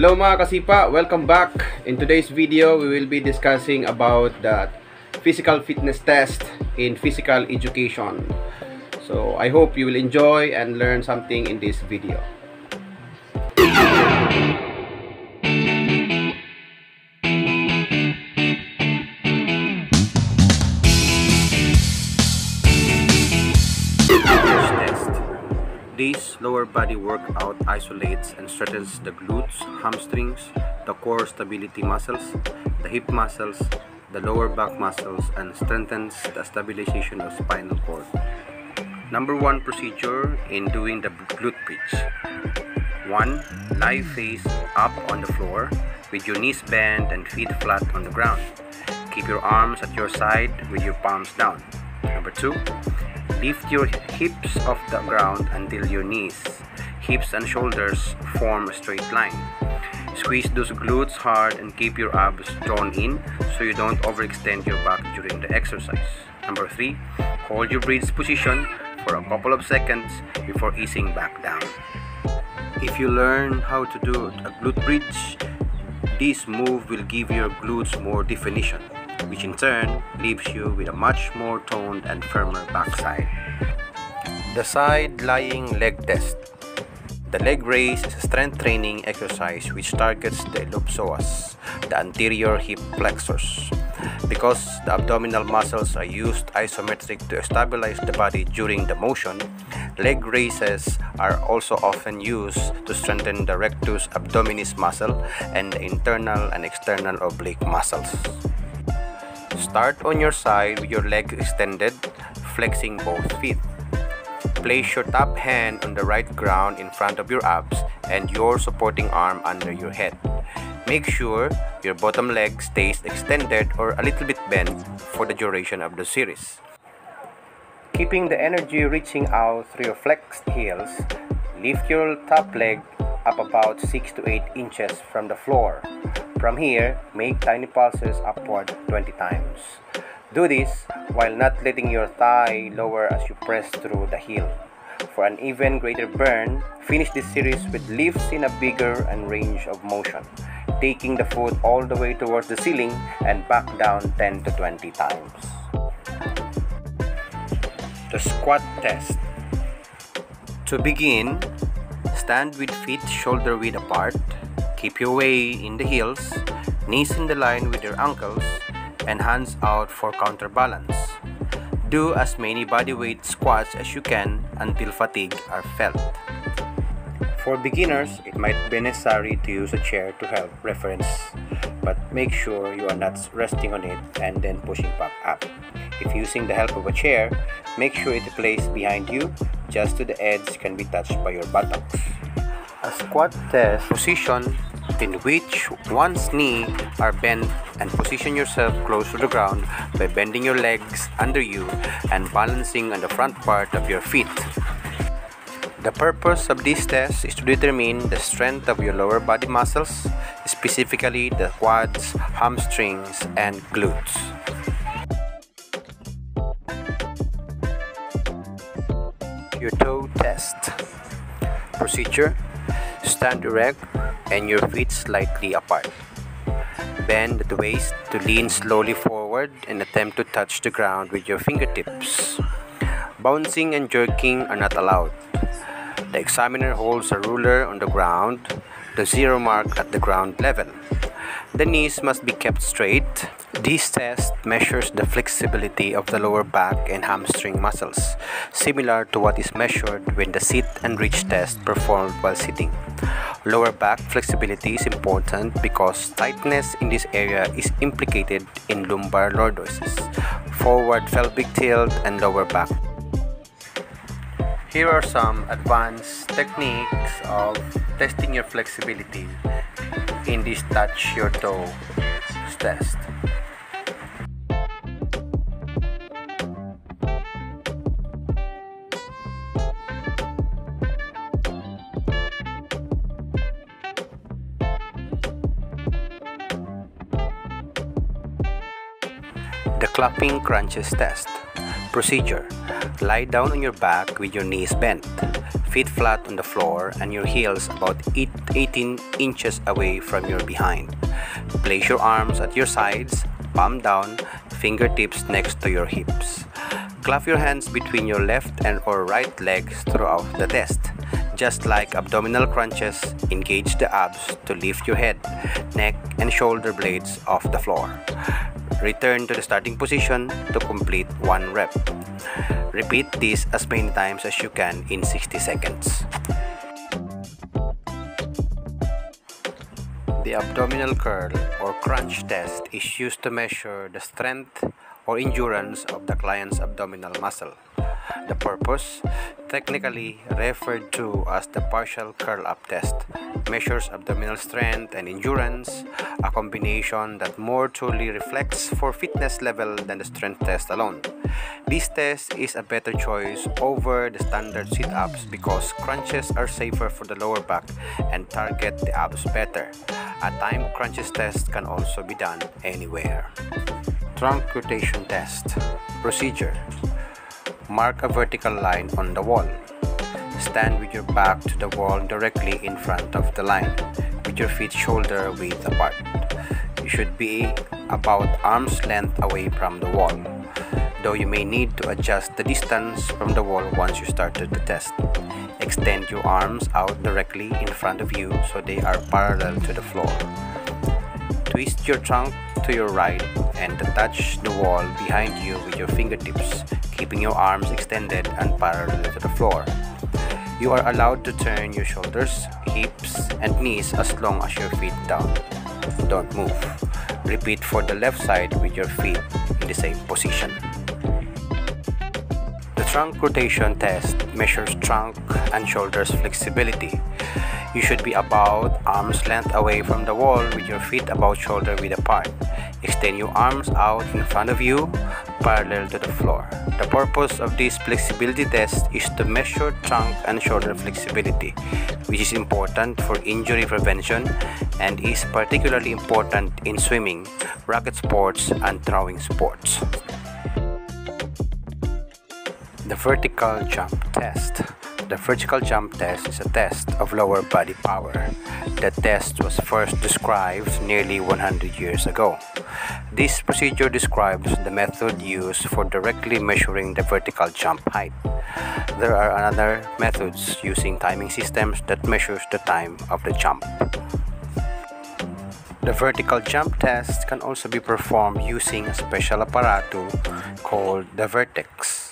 Hello mga kasipa, welcome back. In today's video, we will be discussing about the physical fitness test in physical education. So I hope you will enjoy and learn something in this video. This lower body workout isolates and strengthens the glutes, hamstrings, the core stability muscles, the hip muscles, the lower back muscles, and strengthens the stabilization of spinal cord. Number 1 procedure in doing the glute bridge. 1. Lie face up on the floor with your knees bent and feet flat on the ground. Keep your arms at your side with your palms down. Number 2. Lift your hips off the ground until your knees, hips and shoulders form a straight line. Squeeze those glutes hard and keep your abs drawn in so you don't overextend your back during the exercise. Number 3. Hold your bridge position for a couple of seconds before easing back down. If you learn how to do a glute bridge, this move will give your glutes more definition, which in turn leaves you with a much more toned and firmer backside. The side lying leg test. The leg raise is a strength training exercise which targets the ellipsoas, the anterior hip flexors. Because the abdominal muscles are used isometric to stabilize the body during the motion, leg raises are also often used to strengthen the rectus abdominis muscle and the internal and external oblique muscles. Start on your side with your legs extended, flexing both feet. Place your top hand on the right ground in front of your abs and your supporting arm under your head. Make sure your bottom leg stays extended or a little bit bent for the duration of the series. Keeping the energy reaching out through your flexed heels, lift your top leg up about 6 to 8 inches from the floor. From here, make tiny pulses upward 20 times. Do this while not letting your thigh lower as you press through the heel. For an even greater burn, finish this series with lifts in a bigger and range of motion, taking the foot all the way towards the ceiling and back down 10 to 20 times. The squat test. To begin, stand with feet shoulder width apart. Keep your weight in the heels, knees in the line with your ankles, and hands out for counterbalance. Do as many bodyweight squats as you can until fatigue are felt. For beginners, it might be necessary to use a chair to help reference, but make sure you are not resting on it and then pushing back up. If using the help of a chair, make sure it is placed behind you, just to the edge can be touched by your buttocks. A squat test position in which one's knee are bent and position yourself close to the ground by bending your legs under you and balancing on the front part of your feet. The purpose of this test is to determine the strength of your lower body muscles, specifically the quads, hamstrings, and glutes. Your toe test. Procedure. Stand erect and your feet slightly apart. Bend at the waist to lean slowly forward and attempt to touch the ground with your fingertips. Bouncing and jerking are not allowed. The examiner holds a ruler on the ground, the 0 mark at the ground level. The knees must be kept straight. This test measures the flexibility of the lower back and hamstring muscles, similar to what is measured when the sit and reach test performed while sitting. Lower back flexibility is important because tightness in this area is implicated in lumbar lordosis, forward pelvic tilt, and lower back. Here are some advanced techniques of testing your flexibility in this touch your toe test. The clapping crunches test. Procedure. Lie down on your back with your knees bent. feet flat on the floor and your heels about 18 inches away from your behind. Place your arms at your sides, palm down, fingertips next to your hips. Clasp your hands between your left and or right legs throughout the test. Just like abdominal crunches, engage the abs to lift your head, neck, and shoulder blades off the floor. Return to the starting position to complete 1 rep. Repeat this as many times as you can in 60 seconds. The abdominal curl or crunch test is used to measure the strength or endurance of the client's abdominal muscle. The purpose, technically referred to as the partial curl-up test, measures abdominal strength and endurance, a combination that more truly reflects for fitness level than the strength test alone. This test is a better choice over the standard sit-ups because crunches are safer for the lower back and target the abs better. A timed crunches test can also be done anywhere. Trunk rotation test. Procedure. Mark a vertical line on the wall. Stand with your back to the wall directly in front of the line, with your feet shoulder width apart. You should be about arm's length away from the wall, though you may need to adjust the distance from the wall once you started the test. Extend your arms out directly in front of you so they are parallel to the floor. Twist your trunk to your right and touch the wall behind you with your fingertips, keeping your arms extended and parallel to the floor. You are allowed to turn your shoulders, hips, and knees as long as your feet down. Don't move. Repeat for the left side with your feet in the same position. The trunk rotation test measures trunk and shoulders flexibility. You should be about arm's length away from the wall with your feet about shoulder width apart. Extend your arms out in front of you, parallel to the floor. The purpose of this flexibility test is to measure trunk and shoulder flexibility, which is important for injury prevention and is particularly important in swimming, racket sports, and throwing sports. The vertical jump test. The vertical jump test is a test of lower body power. The test was first described nearly 100 years ago. This procedure describes the method used for directly measuring the vertical jump height. There are other methods using timing systems that measures the time of the jump. The vertical jump test can also be performed using a special apparatus called the vertex.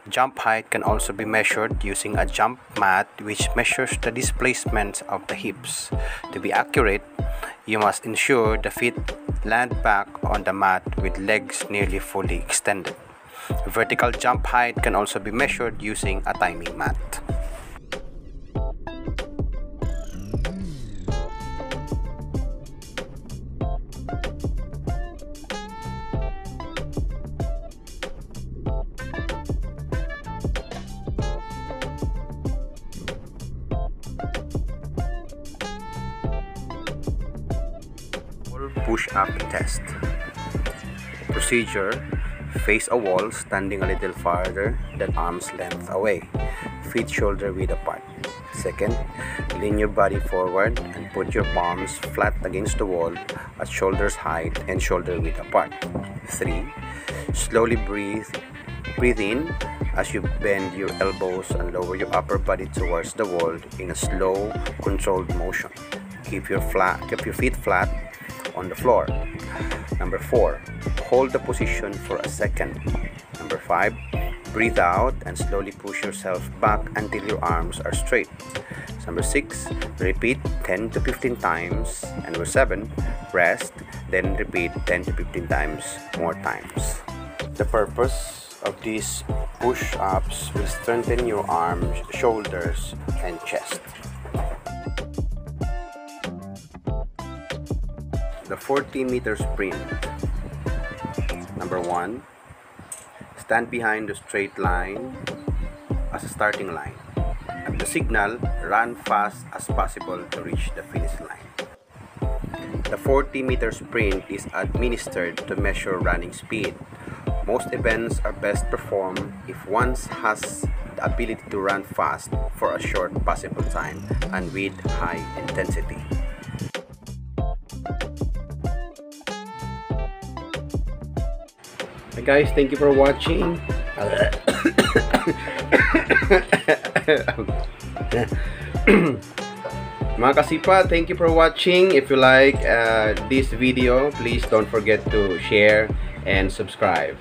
Jump height can also be measured using a jump mat which measures the displacement of the hips. To be accurate, you must ensure the feet land back on the mat with legs nearly fully extended. Vertical jump height can also be measured using a timing mat. Push-up test. Procedure: face a wall standing a little farther than arm's length away, feet shoulder width apart. Second, lean your body forward and put your palms flat against the wall at shoulders height and shoulder width apart. 3. Slowly breathe in as you bend your elbows and lower your upper body towards the wall in a slow, controlled motion. Keep your feet flat on the floor. Number 4, hold the position for a second. Number 5, breathe out and slowly push yourself back until your arms are straight. Number 6, repeat 10 to 15 times. And number 7, rest, then repeat 10 to 15 times more times. The purpose of these push-ups will strengthen your arms, shoulders, and chest. The 40-meter sprint. Number 1, stand behind the straight line as a starting line. At the signal, run fast as possible to reach the finish line. The 40-meter sprint is administered to measure running speed. Most events are best performed if one has the ability to run fast for a short possible time and with high intensity. Hi guys, thank you for watching. Mga kasipa, thank you for watching. If you like this video, please don't forget to share and subscribe.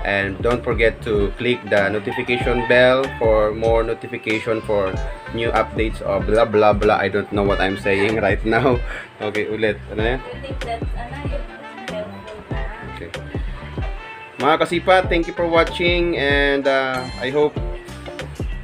And don't forget to click the notification bell for more notification for new updates or blah blah blah. I don't know what I'm saying right now. Okay, ulit. Ano yan? Okay. Mga kasipa, thank you for watching, and I hope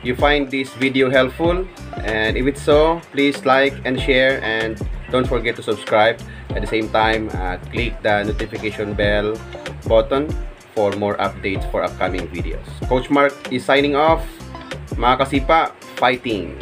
you find this video helpful. And if it's so, please like and share, and don't forget to subscribe. At the same time, click the notification bell button for more updates for upcoming videos. Coach Mark is signing off. Mga kasipa, fighting!